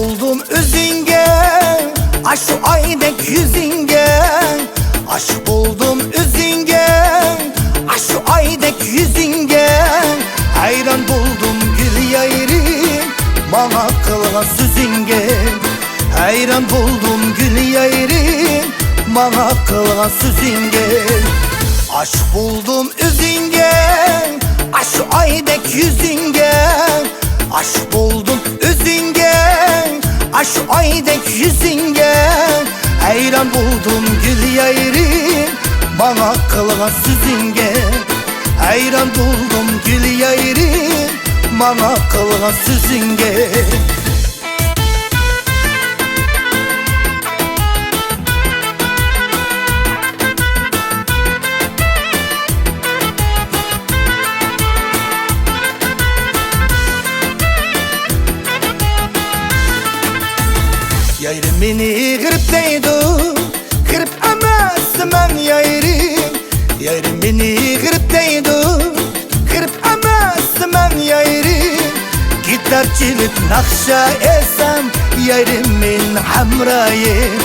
buldum özünge, aşk aydek yüzünge. Aşk buldum özünge, aşk aydek yüzünge. Hayran buldum gül yayrim, bana kılgan sözünge. Hayran buldum gül yayrim, bana kılgan sözünge. Aşk buldum özünge, aşk aydek yüzünge. Aşk buldum özünge, aşk aydek yüzünge. Hayran buldum gül yayrim, bana kılgan sözünge. Hayran buldum gül yayrim, bana kılgan sözünge. Yayrim beni kırıp deydu, kırıp emezmen yayrim. Yayrim beni kırıp deydu, kırıp emezmen yayrim. Gitar çilip nakşa esem yayrimin hamrayim.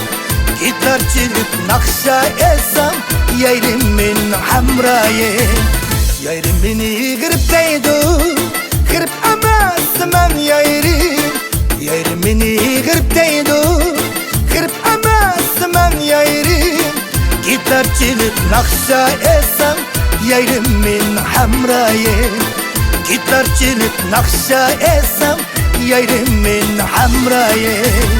Gitar çilip nakşa esem yayrimin hamrayim. Yayrim beni kırıp deydu, kırıp emezmen yayrim. Yayrim beni kırıp deydu, kırıp emezmen yayrim. Gitar çilip nakşa esem yayrimin hamrayim. Gitar çilip nakşa esem yayrimin hamrayim.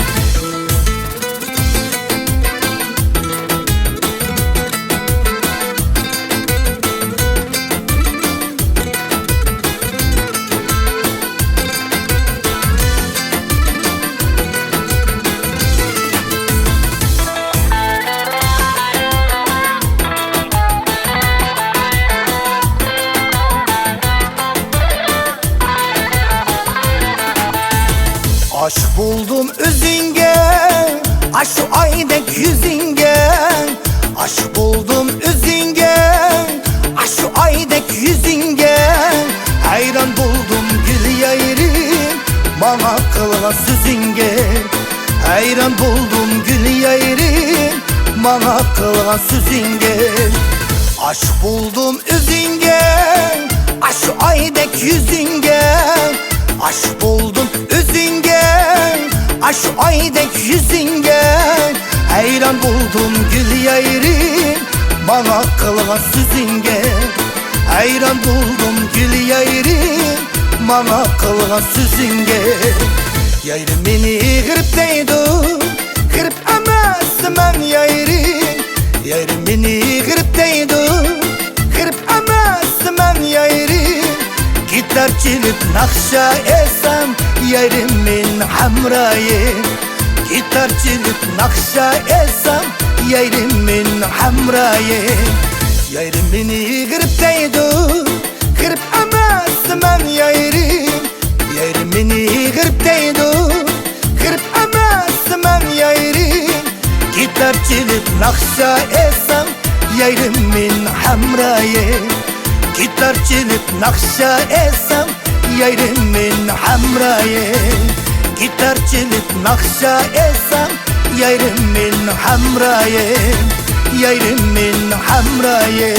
Aşk buldum özünge, aşk aydek yüzünge. Aşk buldum özünge, aşk aydek yüzünge. Hayran buldum gül yayrim, bana kılgan sözünge. Hayran buldum gül yayrim, bana kılgan sözünge. Aşk buldum özünge, aşk aydek yüzünge. Aşk buldum özünge, aşk aydek yüzünge. Hayran buldum gül yayrim, bana kılgan sözünge. Hayran buldum gül yayrim, bana kılgan sözünge. Yayrim beni kırıp deydu, kırıp emezmen yayrim. Yayrim beni kırıp deydu, kırıp emezmen yayrim. Gitar çilip nakşa esem yayrimin hamrayim. Gitar çilip nakşa esem yayrimin hamrayim. Yayrim beni kırıp deydu, kırıp emezmen yayrim. Yayrim beni kırıp deydu, kırıp emezmen yayrim. Gitar çilip nakşa esem yayrimin hamrayim. Gitar çilip nakşa esem yayrimin hamrayim. Gitar çilip nakşa esem yayrimin hamrayim. Yayrimin hamrayim.